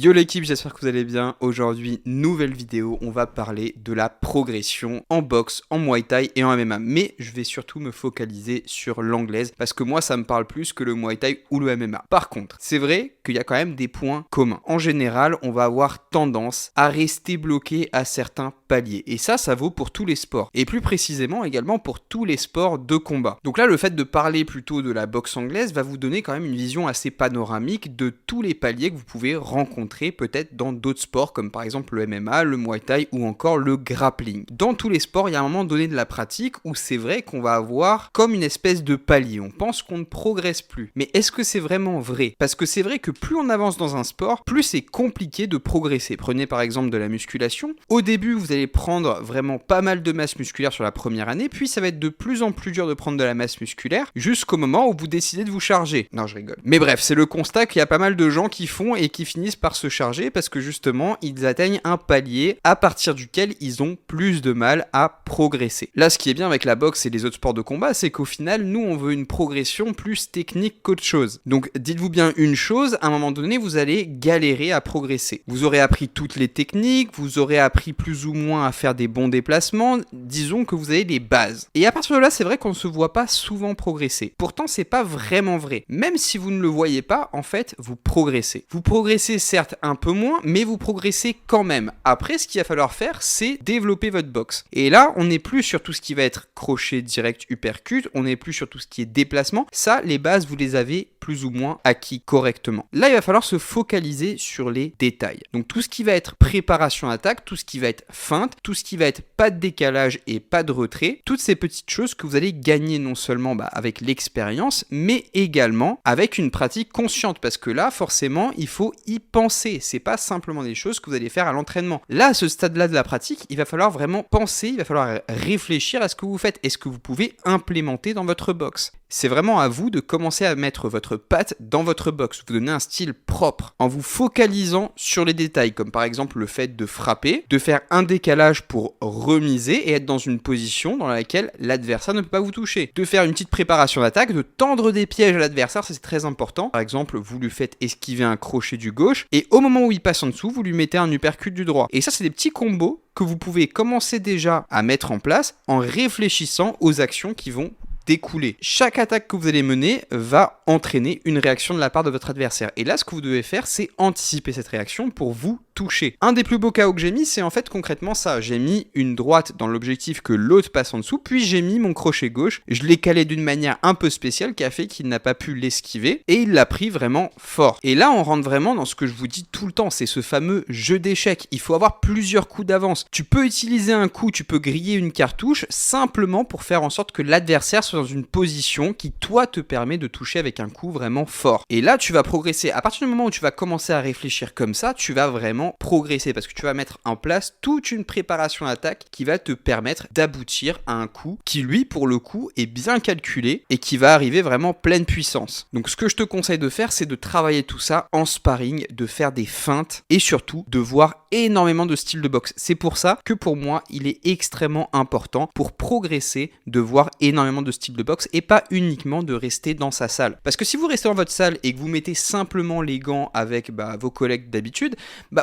Yo l'équipe, j'espère que vous allez bien. Aujourd'hui, nouvelle vidéo, on va parler de la progression en boxe, en Muay Thai et en MMA. Mais je vais surtout me focaliser sur l'anglaise parce que moi, ça me parle plus que le Muay Thai ou le MMA. Par contre, c'est vrai qu'il y a quand même des points communs. En général, on va avoir tendance à rester bloqué à certains paliers. Et ça vaut pour tous les sports. Et plus précisément également pour tous les sports de combat. Donc là, le fait de parler plutôt de la boxe anglaise va vous donner quand même une vision assez panoramique de tous les paliers que vous pouvez rencontrer peut-être dans d'autres sports comme par exemple le MMA, le Muay Thai ou encore le grappling. Dans tous les sports, il y a un moment donné de la pratique où c'est vrai qu'on va avoir comme une espèce de palier. On pense qu'on ne progresse plus. Mais est-ce que c'est vraiment vrai? Parce que c'est vrai que plus on avance dans un sport, plus c'est compliqué de progresser. Prenez par exemple de la musculation. Au début, vous allez prendre vraiment pas mal de masse musculaire sur la première année, puis ça va être de plus en plus dur de prendre de la masse musculaire jusqu'au moment où vous décidez de vous charger. Non, je rigole. Mais bref, c'est le constat qu'il y a pas mal de gens qui font et qui finissent par se charger parce que justement ils atteignent un palier à partir duquel ils ont plus de mal à progresser. Là, ce qui est bien avec la boxe et les autres sports de combat, c'est qu'au final nous on veut une progression plus technique qu'autre chose. Donc dites-vous bien une chose, à un moment donné vous allez galérer à progresser. Vous aurez appris toutes les techniques, vous aurez appris plus ou moins à faire des bons déplacements, disons que vous avez les bases. Et à partir de là, c'est vrai qu'on ne se voit pas souvent progresser. Pourtant, c'est pas vraiment vrai. Même si vous ne le voyez pas, en fait, vous progressez. Vous progressez certes un peu moins, mais vous progressez quand même. Après, ce qu'il va falloir faire, c'est développer votre boxe. Et là, on n'est plus sur tout ce qui va être crochet direct, uppercut, on n'est plus sur tout ce qui est déplacement. Ça, les bases, vous les avez plus ou moins acquis correctement. Là, il va falloir se focaliser sur les détails. Donc tout ce qui va être préparation attaque, tout ce qui va être feinte, tout ce qui va être pas de décalage et pas de retrait, toutes ces petites choses que vous allez gagner non seulement avec l'expérience, mais également avec une pratique consciente, parce que là, forcément, il faut y penser. C'est pas simplement des choses que vous allez faire à l'entraînement. Là, à ce stade-là de la pratique, il va falloir vraiment penser, il va falloir réfléchir à ce que vous faites et ce que vous pouvez implémenter dans votre boxe. C'est vraiment à vous de commencer à mettre votre patte dans votre boxe, vous donner un style propre, en vous focalisant sur les détails, comme par exemple le fait de frapper, de faire un décalage pour remiser et être dans une position dans laquelle l'adversaire ne peut pas vous toucher, de faire une petite préparation d'attaque, de tendre des pièges à l'adversaire, ça c'est très important. Par exemple, vous lui faites esquiver un crochet du gauche, et au moment où il passe en dessous, vous lui mettez un uppercut du droit. Et ça, c'est des petits combos que vous pouvez commencer déjà à mettre en place en réfléchissant aux actions qui vont découler. Chaque attaque que vous allez mener va entraîner une réaction de la part de votre adversaire. Et là, ce que vous devez faire, c'est anticiper cette réaction pour vous toucher. Un des plus beaux KO que j'ai mis, c'est en fait concrètement ça. J'ai mis une droite dans l'objectif que l'autre passe en dessous, puis j'ai mis mon crochet gauche. Je l'ai calé d'une manière un peu spéciale qui a fait qu'il n'a pas pu l'esquiver et il l'a pris vraiment fort. Et là, on rentre vraiment dans ce que je vous dis tout le temps, c'est ce fameux jeu d'échecs. Il faut avoir plusieurs coups d'avance. Tu peux utiliser un coup, tu peux griller une cartouche simplement pour faire en sorte que l'adversaire soit dans une position qui, toi, te permet de toucher avec un coup vraiment fort. Et là, tu vas progresser. À partir du moment où tu vas commencer à réfléchir comme ça, tu vas vraiment progresser parce que tu vas mettre en place toute une préparation d'attaque qui va te permettre d'aboutir à un coup qui, lui, pour le coup, est bien calculé et qui va arriver vraiment pleine puissance. Donc, ce que je te conseille de faire, c'est de travailler tout ça en sparring, de faire des feintes et surtout de voir énormément de styles de boxe. C'est pour ça que pour moi, il est extrêmement important pour progresser de voir énormément de styles de boxe et pas uniquement de rester dans sa salle. Parce que si vous restez dans votre salle et que vous mettez simplement les gants avec vos collègues d'habitude,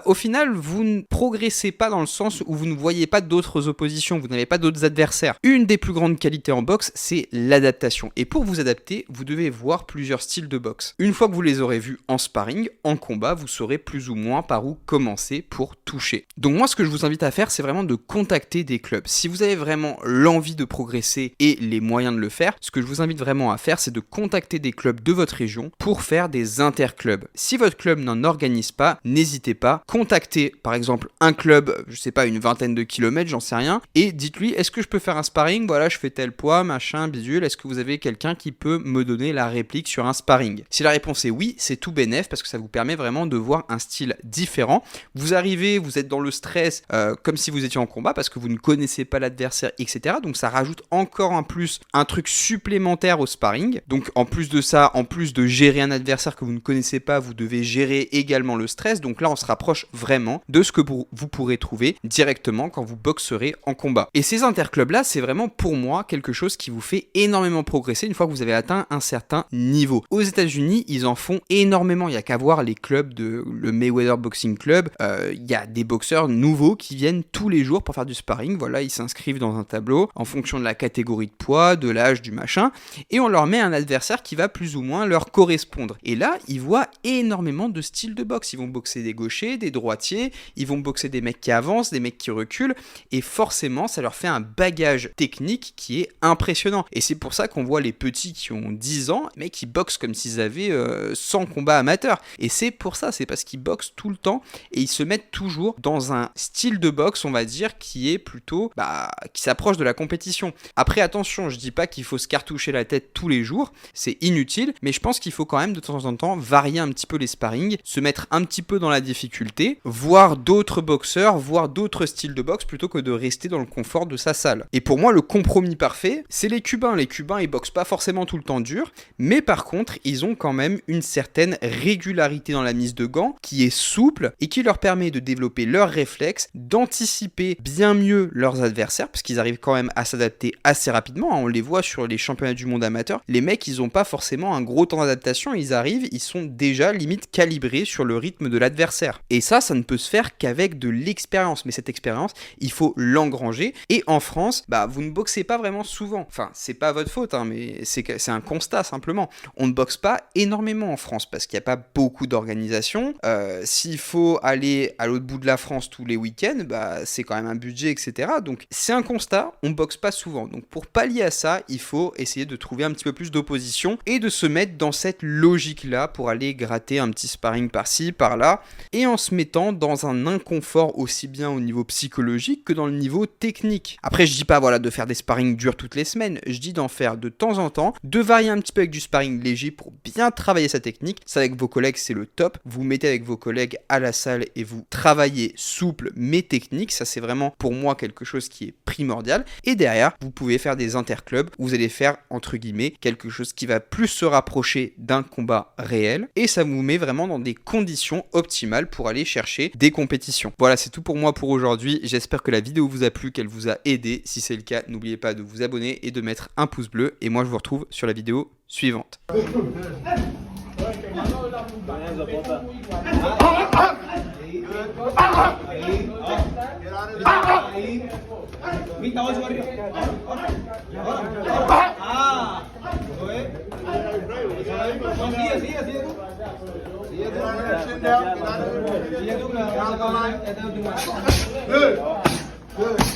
au final, vous ne progressez pas dans le sens où vous ne voyez pas d'autres oppositions, vous n'avez pas d'autres adversaires. Une des plus grandes qualités en boxe, c'est l'adaptation. Et pour vous adapter, vous devez voir plusieurs styles de boxe. Une fois que vous les aurez vus en sparring, en combat, vous saurez plus ou moins par où commencer pour toucher. Donc moi, ce que je vous invite à faire, c'est vraiment de contacter des clubs. Si vous avez vraiment l'envie de progresser et les moyens de le faire, ce que je vous invite vraiment à faire, c'est de contacter des clubs de votre région pour faire des interclubs. Si votre club n'en organise pas, n'hésitez pas, contactez par exemple un club, je sais pas, une vingtaine de kilomètres, j'en sais rien, et dites-lui, est-ce que je peux faire un sparring? Voilà, je fais tel poids, machin, bidule, est-ce que vous avez quelqu'un qui peut me donner la réplique sur un sparring? Si la réponse est oui, c'est tout bénef parce que ça vous permet vraiment de voir un style différent. Vous arrivez, vous êtes dans le stress comme si vous étiez en combat parce que vous ne connaissez pas l'adversaire, etc. Donc ça rajoute encore un plus, un truc supplémentaire au sparring. Donc en plus de ça, en plus de gérer un adversaire que vous ne connaissez pas, vous devez gérer également le stress. Donc là, on se rapproche vraiment de ce que vous pourrez trouver directement quand vous boxerez en combat. Et ces interclubs-là, c'est vraiment pour moi quelque chose qui vous fait énormément progresser une fois que vous avez atteint un certain niveau. Aux États-Unis, ils en font énormément. Il n'y a qu'à voir les clubs de le Mayweather Boxing Club. Il y a des boxeurs nouveaux qui viennent tous les jours pour faire du sparring. Voilà, ils s'inscrivent dans un tableau en fonction de la catégorie de poids, de l'âge, du machin, et on leur met un adversaire qui va plus ou moins leur correspondre. Et là, ils voient énormément de styles de boxe. Ils vont boxer des gauchers, des droitiers, ils vont boxer des mecs qui avancent, des mecs qui reculent, et forcément, ça leur fait un bagage technique qui est impressionnant. Et c'est pour ça qu'on voit les petits qui ont 10 ans, mais qui boxent comme s'ils avaient 100 combats amateurs. Et c'est pour ça, c'est parce qu'ils boxent tout le temps, et ils se mettent toujours dans un style de boxe, on va dire, qui est plutôt, qui s'approche de la compétition. Après, attention, je dis pas qu'il faut se cartoucher la tête tous les jours, c'est inutile, mais je pense qu'il faut quand même de temps en temps varier un petit peu les sparring, se mettre un petit peu dans la difficulté, voir d'autres boxeurs, voir d'autres styles de boxe plutôt que de rester dans le confort de sa salle. Et pour moi, le compromis parfait, c'est les Cubains. Les Cubains, ils boxent pas forcément tout le temps dur, mais par contre, ils ont quand même une certaine régularité dans la mise de gants qui est souple et qui leur permet de développer leurs réflexes, d'anticiper bien mieux leurs adversaires, parce qu'ils arrivent quand même à s'adapter assez rapidement. On les voit sur les championnats du monde amateurs. Les mecs, ils ont pas forcément un gros temps d'adaptation. Ils arrivent, ils sont déjà limite calibrés sur le rythme de l'adversaire. Et ça ne peut se faire qu'avec de l'expérience. Mais cette expérience, il faut l'engranger. Et en France, vous ne boxez pas vraiment souvent. Enfin, c'est pas votre faute, hein, mais c'est un constat simplement. On ne boxe pas énormément en France parce qu'il n'y a pas beaucoup d'organisation. S'il faut aller à l'autre bout de la France tous les week-ends, c'est quand même un budget, etc. Donc c'est un constat, on boxe pas souvent. Donc pour pallier à ça, il faut essayer de trouver un petit peu plus d'opposition et de se mettre dans cette logique-là pour aller gratter un petit sparring par-ci, par-là, et en se mettant dans un inconfort aussi bien au niveau psychologique que dans le niveau technique. Après, je dis pas de faire des sparring durs toutes les semaines, je dis d'en faire de temps en temps, de varier un petit peu avec du sparring léger pour bien travailler sa technique. Ça, avec vos collègues, c'est le top. Vous mettez avec vos collègues à la salle et vous travaillez souple mais technique. Ça, c'est vraiment pour moi quelque chose qui est primordial. Et derrière, vous pouvez faire des interclubs où vous allez faire, entre guillemets, quelque chose qui va plus se rapprocher d'un combat réel. Et ça vous met vraiment dans des conditions optimales pour aller chercher des compétitions. Voilà, c'est tout pour moi pour aujourd'hui. J'espère que la vidéo vous a plu, qu'elle vous a aidé. Si c'est le cas, n'oubliez pas de vous abonner et de mettre un pouce bleu. Et moi, je vous retrouve sur la vidéo suivante. Good.